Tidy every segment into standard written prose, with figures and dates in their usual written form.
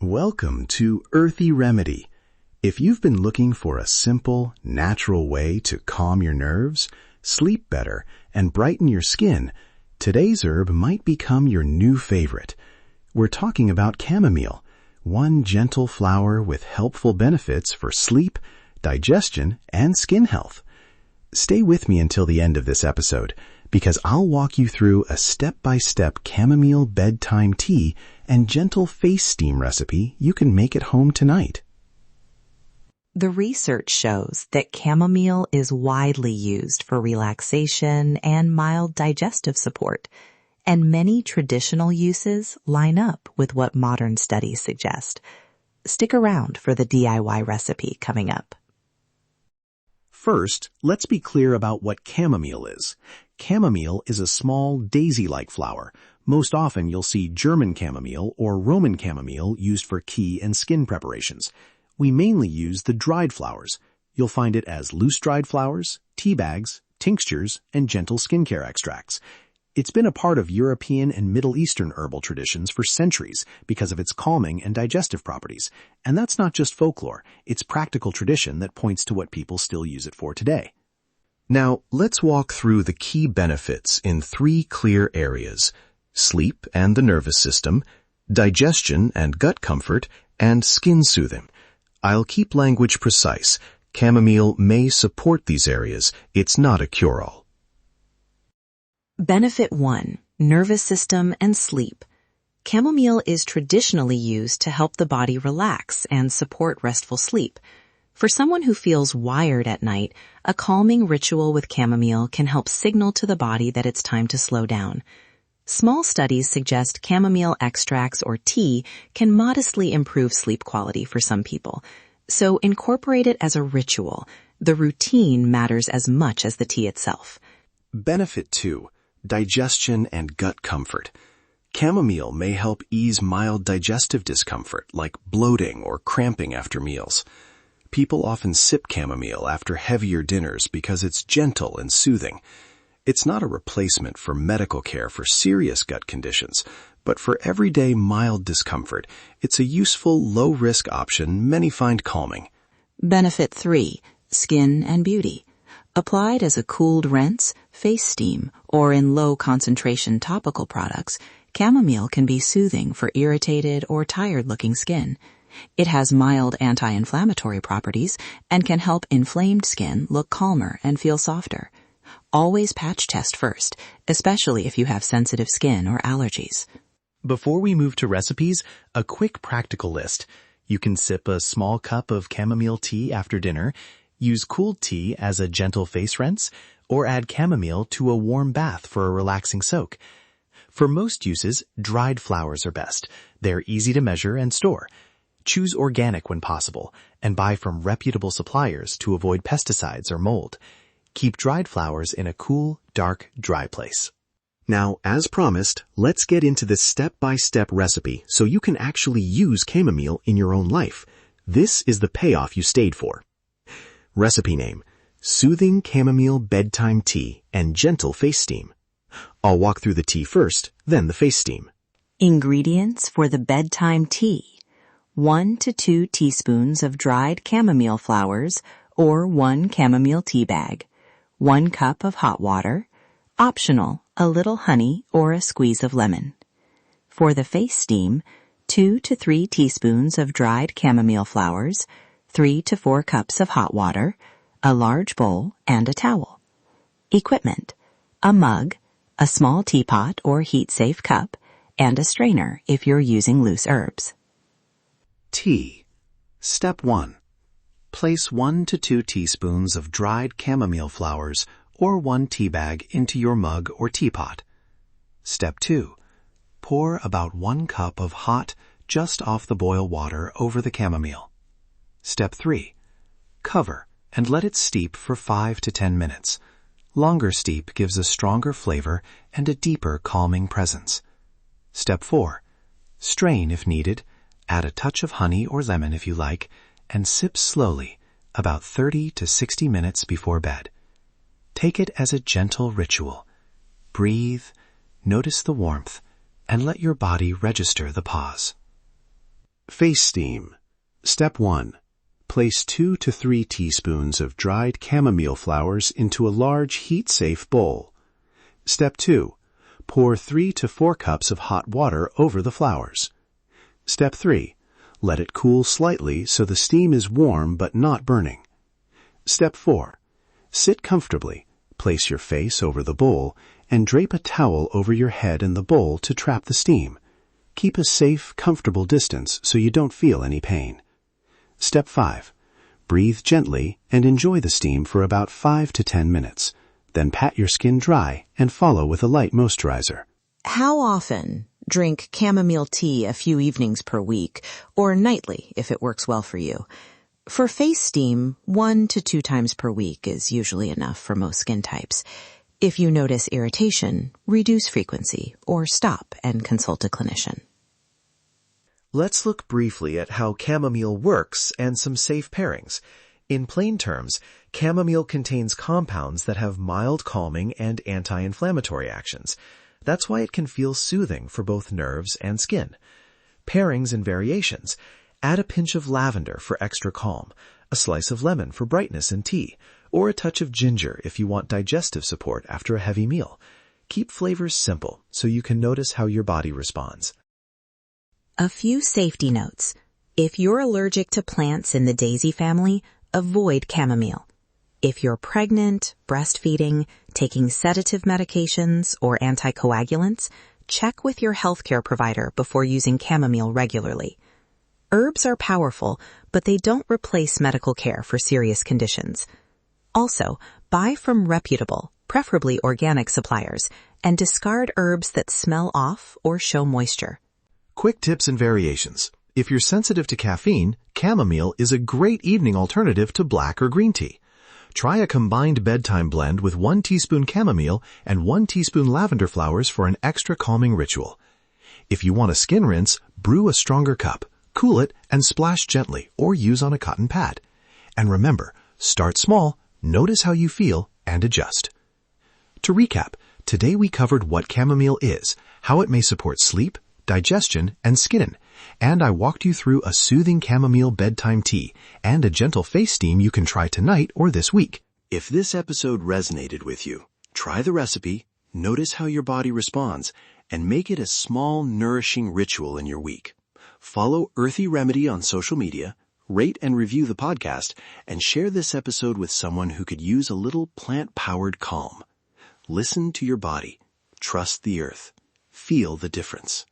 Welcome to Earthy Remedy. If you've been looking for a simple, natural way to calm your nerves, sleep better, and brighten your skin, today's herb might become your new favorite. We're talking about chamomile, one gentle flower with helpful benefits for sleep, digestion, and skin health. Stay with me until the end of this episode, because I'll walk you through a step-by-step chamomile bedtime tea and gentle face steam recipe you can make at home tonight. The research shows that chamomile is widely used for relaxation and mild digestive support, and many traditional uses line up with what modern studies suggest. Stick around for the DIY recipe coming up. First, let's be clear about what chamomile is. Chamomile is a small daisy-like flower. Most often you'll see German chamomile or Roman chamomile used for tea and skin preparations. We mainly use the dried flowers. You'll find it as loose dried flowers, tea bags, tinctures, and gentle skincare extracts. It's been a part of European and Middle Eastern herbal traditions for centuries because of its calming and digestive properties. And that's not just folklore, it's practical tradition that points to what people still use it for today. Now, let's walk through the key benefits in 3 clear areas: sleep and the nervous system, digestion and gut comfort, and skin soothing. I'll keep language precise. Chamomile may support these areas. It's not a cure-all. Benefit 1. Nervous system and sleep. Chamomile is traditionally used to help the body relax and support restful sleep. For someone who feels wired at night, a calming ritual with chamomile can help signal to the body that it's time to slow down. Small studies suggest chamomile extracts or tea can modestly improve sleep quality for some people. So incorporate it as a ritual. The routine matters as much as the tea itself. Benefit 2. Digestion and gut comfort. Chamomile may help ease mild digestive discomfort like bloating or cramping after meals. People often sip chamomile after heavier dinners because it's gentle and soothing. It's not a replacement for medical care for serious gut conditions, but for everyday mild discomfort, it's a useful, low-risk option many find calming. Benefit 3. Skin and beauty. Applied as a cooled rinse, face steam, or in low-concentration topical products, chamomile can be soothing for irritated or tired-looking skin. It has mild anti-inflammatory properties and can help inflamed skin look calmer and feel softer. Always patch test first, especially if you have sensitive skin or allergies. Before we move to recipes, a quick practical list. You can sip a small cup of chamomile tea after dinner, use cooled tea as a gentle face rinse, or add chamomile to a warm bath for a relaxing soak. For most uses, dried flowers are best. They're easy to measure and store. Choose organic when possible, and buy from reputable suppliers to avoid pesticides or mold. Keep dried flowers in a cool, dark, dry place. Now, as promised, let's get into this step-by-step recipe so you can actually use chamomile in your own life. This is the payoff you stayed for. Recipe name: Soothing Chamomile Bedtime Tea and Gentle Face Steam. I'll walk through the tea first, then the face steam. Ingredients for the bedtime tea: 1 to 2 teaspoons of dried chamomile flowers or 1 chamomile tea bag, 1 cup of hot water, optional, a little honey or a squeeze of lemon. For the face steam, 2 to 3 teaspoons of dried chamomile flowers, 3 to 4 cups of hot water, a large bowl, and a towel. Equipment: a mug, a small teapot or heat-safe cup, and a strainer if you're using loose herbs. Tea. Step 1. Place 1 to 2 teaspoons of dried chamomile flowers or 1 tea bag into your mug or teapot. Step 2. Pour about 1 cup of hot, just off the boil water over the chamomile. Step 3. Cover and let it steep for 5 to 10 minutes. Longer steep gives a stronger flavor and a deeper calming presence. Step 4. Strain if needed, add a touch of honey or lemon if you like, and sip slowly, about 30 to 60 minutes before bed. Take it as a gentle ritual. Breathe, notice the warmth, and let your body register the pause. Face steam. Step 1. Place 2 to 3 teaspoons of dried chamomile flowers into a large heat-safe bowl. Step 2. Pour 3 to 4 cups of hot water over the flowers. Step 3. Let it cool slightly so the steam is warm but not burning. Step 4. Sit comfortably, place your face over the bowl, and drape a towel over your head and the bowl to trap the steam. Keep a safe, comfortable distance so you don't feel any pain. Step 5. Breathe gently and enjoy the steam for about 5 to 10 minutes. Then pat your skin dry and follow with a light moisturizer. How often? Drink chamomile tea a few evenings per week, or nightly if it works well for you. For face steam, 1 to 2 times per week is usually enough for most skin types. If you notice irritation, reduce frequency or stop and consult a clinician. Let's look briefly at how chamomile works and some safe pairings. In plain terms, chamomile contains compounds that have mild calming and anti-inflammatory actions. That's why it can feel soothing for both nerves and skin. Pairings and variations. Add a pinch of lavender for extra calm, a slice of lemon for brightness in tea, or a touch of ginger if you want digestive support after a heavy meal. Keep flavors simple so you can notice how your body responds. A few safety notes. If you're allergic to plants in the daisy family, avoid chamomile. If you're pregnant, breastfeeding, taking sedative medications, or anticoagulants, check with your healthcare provider before using chamomile regularly. Herbs are powerful, but they don't replace medical care for serious conditions. Also, buy from reputable, preferably organic suppliers, and discard herbs that smell off or show moisture. Quick tips and variations. If you're sensitive to caffeine, chamomile is a great evening alternative to black or green tea. Try a combined bedtime blend with 1 teaspoon chamomile and 1 teaspoon lavender flowers for an extra calming ritual. If you want a skin rinse, brew a stronger cup, cool it, and splash gently or use on a cotton pad. And remember, start small, notice how you feel, and adjust. To recap, today we covered what chamomile is, how it may support sleep, digestion, and skin, and I walked you through a soothing chamomile bedtime tea and a gentle face steam you can try tonight or this week. If this episode resonated with you, try the recipe, notice how your body responds, and make it a small, nourishing ritual in your week. Follow Earthy Remedy on social media, rate and review the podcast, and share this episode with someone who could use a little plant-powered calm. Listen to your body. Trust the earth. Feel the difference.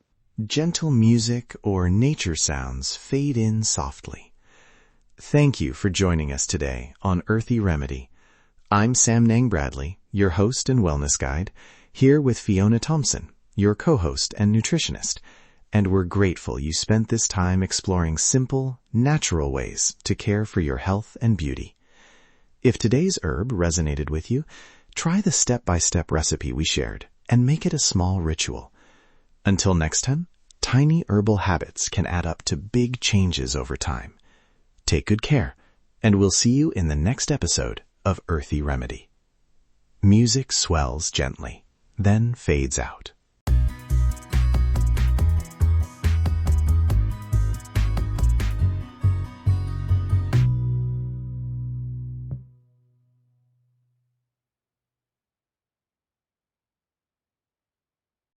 Gentle music or nature sounds fade in softly. Thank you for joining us today on Earthy Remedy. I'm Samnang Bradley, your host and wellness guide, here with Fiona Thompson, your co-host and nutritionist, and we're grateful you spent this time exploring simple, natural ways to care for your health and beauty. If today's herb resonated with you, try the step-by-step recipe we shared and make it a small ritual. Until next time, tiny herbal habits can add up to big changes over time. Take good care, and we'll see you in the next episode of Earthy Remedy. Music swells gently, then fades out.